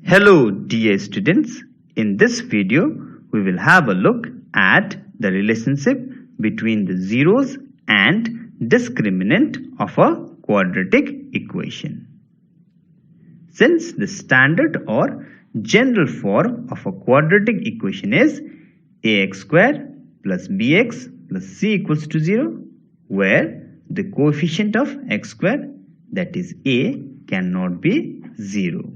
Hello dear students, in this video we will have a look at the relationship between the zeros and discriminant of a quadratic equation. Since the standard or general form of a quadratic equation is ax square plus bx plus c equals to 0, where the coefficient of x square, that is a, cannot be 0.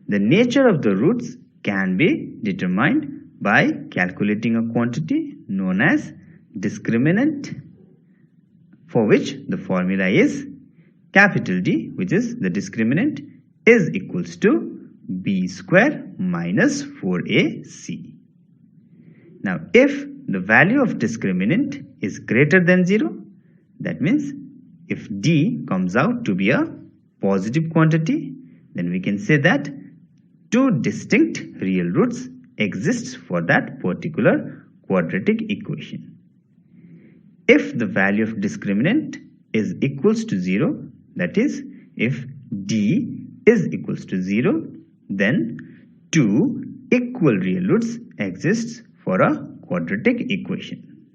The nature of the roots can be determined by calculating a quantity known as discriminant, for which the formula is capital D, which is the discriminant, is equals to b square minus 4ac. Now, if the value of discriminant is greater than 0, that means if D comes out to be a positive quantity, then we can say that two distinct real roots exist for that particular quadratic equation. If the value of discriminant is equals to 0, that is, if D is equals to 0, then two equal real roots exist for a quadratic equation.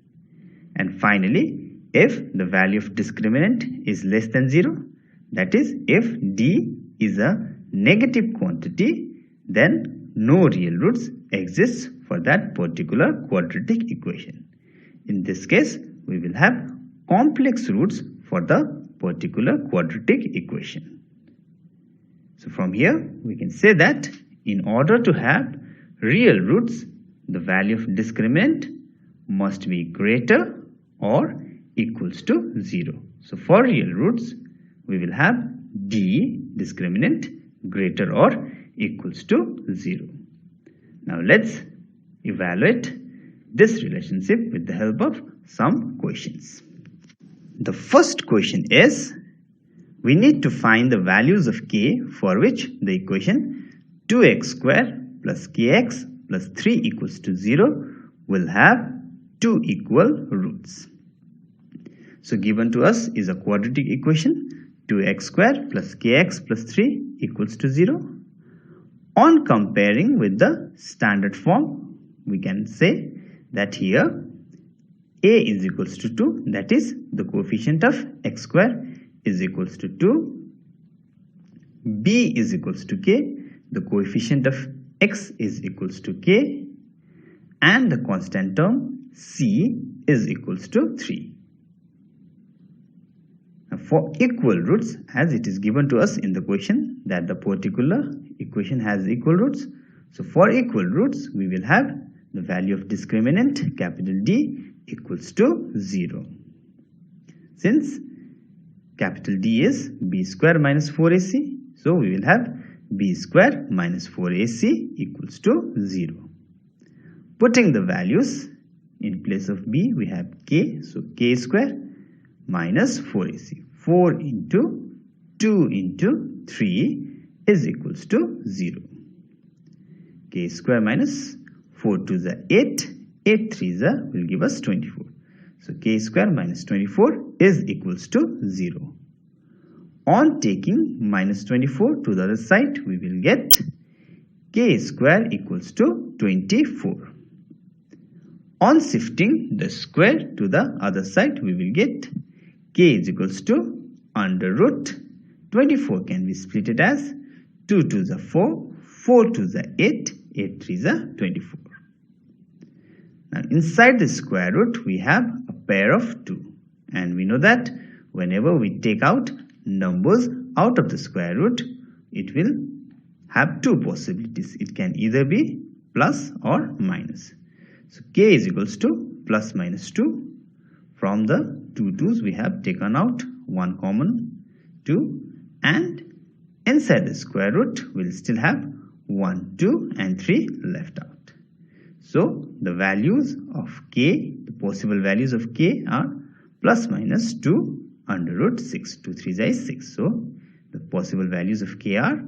And finally, if the value of discriminant is less than 0, that is, if D is a negative quantity, then no real roots exist for that particular quadratic equation. In this case, we will have complex roots for the particular quadratic equation. So from here, we can say that in order to have real roots, the value of discriminant must be greater or equals to 0. So for real roots, we will have D discriminant greater or equals to 0. Now let's evaluate this relationship with the help of some questions. The first question is, we need to find the values of k for which the equation 2x square plus kx plus 3 equals to 0 will have two equal roots. So given to us is a quadratic equation 2x square plus kx plus 3 equals to 0. On comparing with the standard form, we can say that here a is equals to 2, that is the coefficient of x square is equals to 2, b is equals to k, the coefficient of x is equals to k, and the constant term c is equals to 3. Now for equal roots, as it is given to us in the question that the particular equation has equal roots, so for equal roots we will have the value of discriminant capital D equals to 0. Since capital D is b square minus 4ac, so we will have b square minus 4ac equals to 0. Putting the values in place of b, we have k, so k square minus 4ac. 4 into 2 into 3 is equals to 0. K square minus 4 to the 8, 8 3 will give us 24. So k square minus 24 is equals to 0. On taking minus 24 to the other side, we will get k square equals to 24. On shifting the square to the other side, we will get k is equals to under root 24 can be split as 2 to the 4, 4 to the 8, 8 3 the 24. Now inside the square root we have a pair of 2, and we know that whenever we take out numbers out of the square root, it will have two possibilities. It can either be plus or minus. So k is equals to plus minus 2. From the two 2's we have taken out one common 2, and inside the square root we'll still have 1, 2 and 3 left out. So the values of k, the possible values of k are plus minus 2 under root 6. 2 3 is 6. So the possible values of k are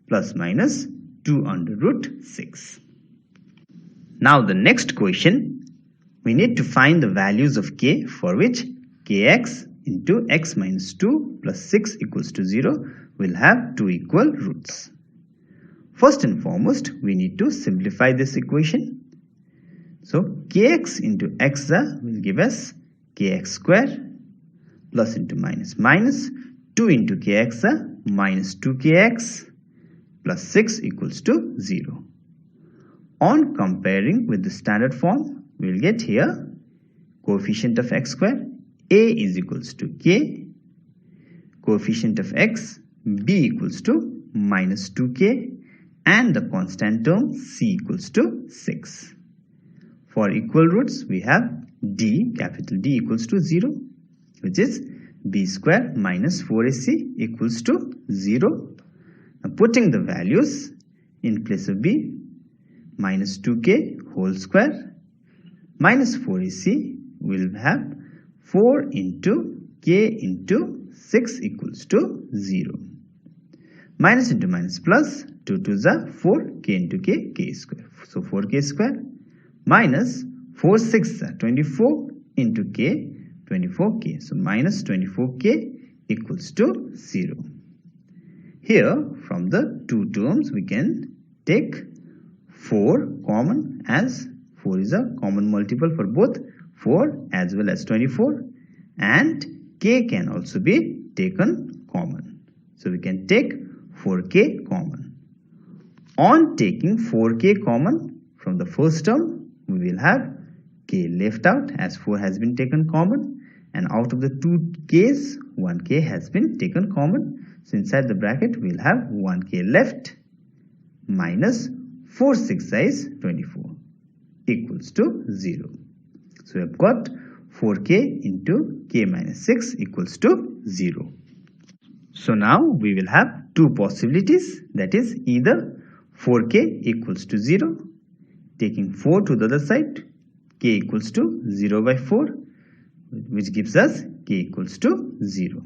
plus minus 2 under root 6. Now the next question, we need to find the values of k for which kx into x minus 2 plus 6 equals to 0 will have two equal roots. First and foremost, we need to simplify this equation. So kx into x will give us kx square plus into minus minus 2 into kx minus 2kx plus 6 equals to 0. On comparing with the standard form, we will get here coefficient of x square a is equals to k, coefficient of x b equals to minus 2k, and the constant term c equals to 6. For equal roots, we have d, capital D equals to 0, which is b square minus 4ac equals to 0. Now putting the values in place of b, minus 2k whole square minus 4ac will have 4 into k into 6 equals to 0. Minus into minus plus 2 2s are 4, k into k, k square. So 4k square minus 4 6 are 24 into k, 24k. So minus 24k equals to 0. Here from the two terms we can take 4 common, as 4 is a common multiple for both 4 as well as 24, and k can also be taken common. So we can take 4k common. On taking 4k common from the first term, we will have k left out as 4 has been taken common, and out of the two k's, 1k has been taken common. So inside the bracket we will have 1k left minus 4 6 is 24 equals to 0. So we have got 4k into k minus 6 equals to 0. So now we will have two possibilities, that is either 4k equals to 0, taking 4 to the other side, k equals to 0 by 4, which gives us k equals to 0.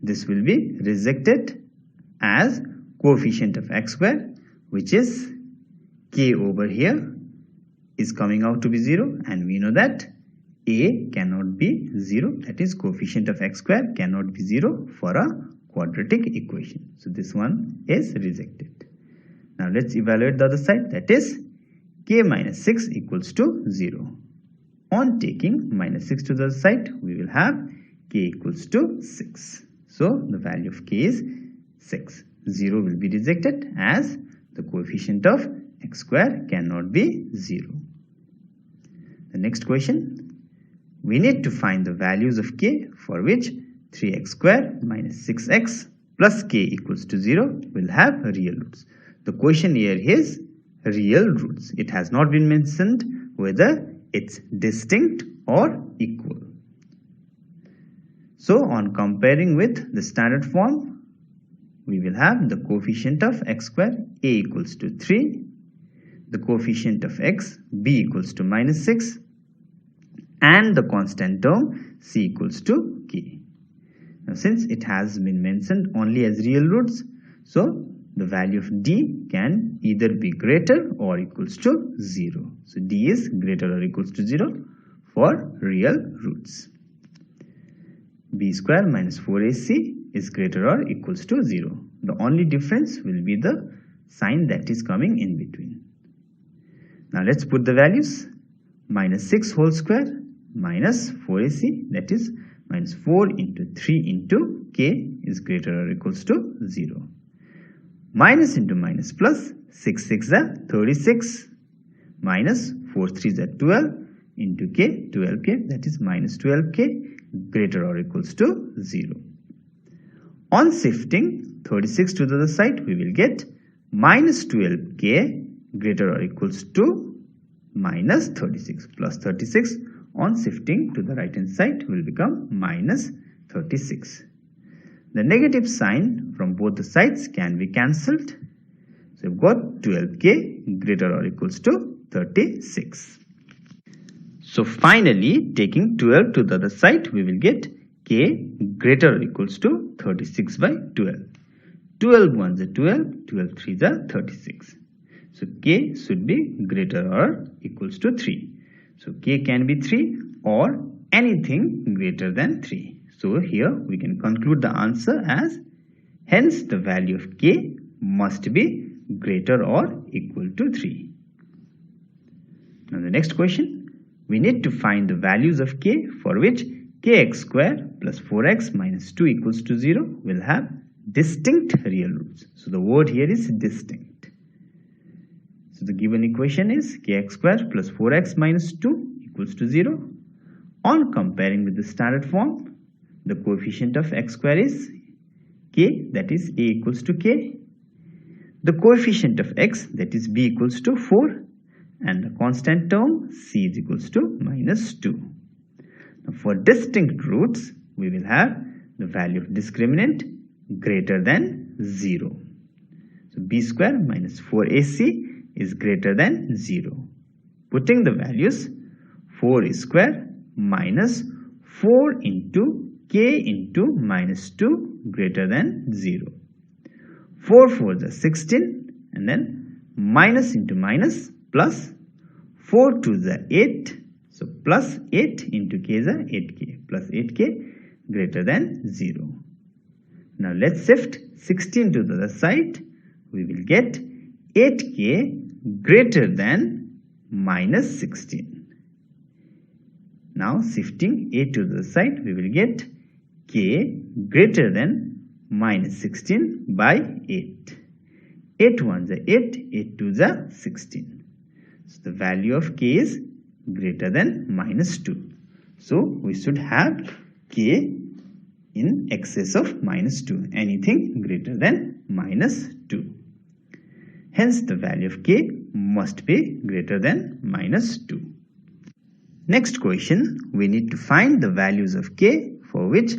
This will be rejected as coefficient of x square, which is k over here is coming out to be 0, and we know that a cannot be 0, that is coefficient of x square cannot be 0 for a quadratic equation. So this one is rejected. Now let's evaluate the other side, that is k minus 6 equals to 0. On taking minus 6 to the other side, we will have k equals to 6. So the value of k is 6. 0 will be rejected as the coefficient of x square cannot be 0. The next question, we need to find the values of k for which 3x square minus 6x plus k equals to 0 will have real roots. The question here is real roots. It has not been mentioned whether it's distinct or equal. So on comparing with the standard form, we will have the coefficient of x square a equals to 3, the coefficient of x b equals to minus 6, and the constant term c equals to k. Now since it has been mentioned only as real roots, so the value of d can either be greater or equals to 0. So d is greater or equals to 0 for real roots. b square minus 4ac is greater or equals to 0. The only difference will be the sign that is coming in between. Now let's put the values. Minus 6 whole square minus 4ac, that is minus 4 into 3 into k is greater or equals to 0. Minus into minus plus, 6 6 are 36, minus 4 3 are 12 into k, 12k, that is minus 12k greater or equals to 0. On shifting 36 to the other side, we will get minus 12k greater or equals to minus 36, plus 36 on shifting to the right hand side will become minus 36. The negative sign from both the sides can be cancelled. So we've got 12k greater or equals to 36. So finally, taking 12 to the other side, we will get k greater or equals to 36 by 12. 12 ones are 12, 12 threes are 36. So k should be greater or equals to 3. So k can be 3 or anything greater than 3. So here we can conclude the answer as hence the value of k must be greater or equal to 3. Now the next question, we need to find the values of k for which kx square plus 4x minus 2 equals to 0 will have distinct real roots. So the word here is distinct. So the given equation is kx square plus 4x minus 2 equals to 0. On comparing with the standard form, the coefficient of x square is k, that is a equals to k. The coefficient of x, that is b, equals to 4. And the constant term c is equals to minus 2. Now for distinct roots, we will have the value of discriminant greater than 0. So b square minus 4ac is greater than 0. Putting the values, 4 square minus 4 into k into minus 2 greater than 0. 4 4s are 16, and then minus into minus plus 4 2s are 8. So plus 8 into k is 8k, plus 8k greater than 0. Now let's shift 16 to the other side. We will get 8k greater than minus 16. Now shifting 8 to the side, we will get k greater than minus 16 by 8. 8 1s are 8, 8 2s are 16. So the value of k is greater than minus 2. So we should have k in excess of minus 2, anything greater than minus 2. Hence the value of k must be greater than minus 2. Next question, we need to find the values of k for which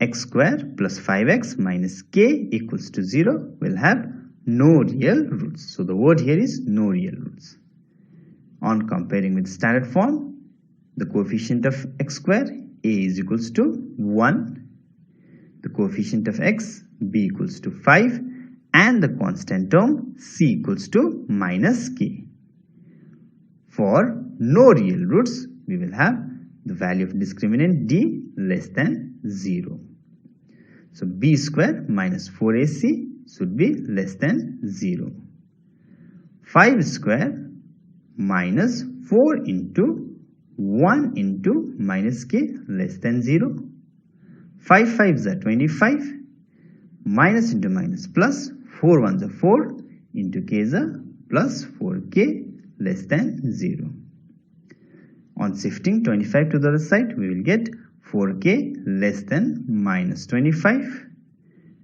x square plus 5x minus k equals to 0 will have no real roots. So the word here is no real roots. On comparing with standard form, the coefficient of x square a is equals to 1, the coefficient of x b equals to 5, and the constant term c equals to minus k. For no real roots, we will have the value of discriminant d less than 0. So b square minus 4ac should be less than 0. 5 square minus 4 into 1 into minus k less than 0. 5 5s are 25. Minus into minus plus. 4 1s are 4 into k is a plus 4k less than 0. On shifting 25 to the other side, we will get 4k less than minus 25.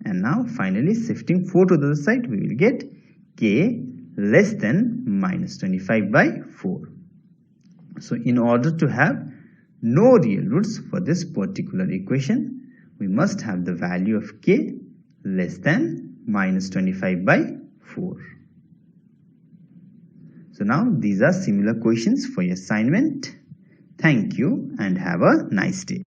And now finally shifting 4 to the other side, we will get k less than minus 25 by 4. So in order to have no real roots for this particular equation, we must have the value of k less than minus 25 by 4. So now these are similar questions for your assignment. Thank you and have a nice day.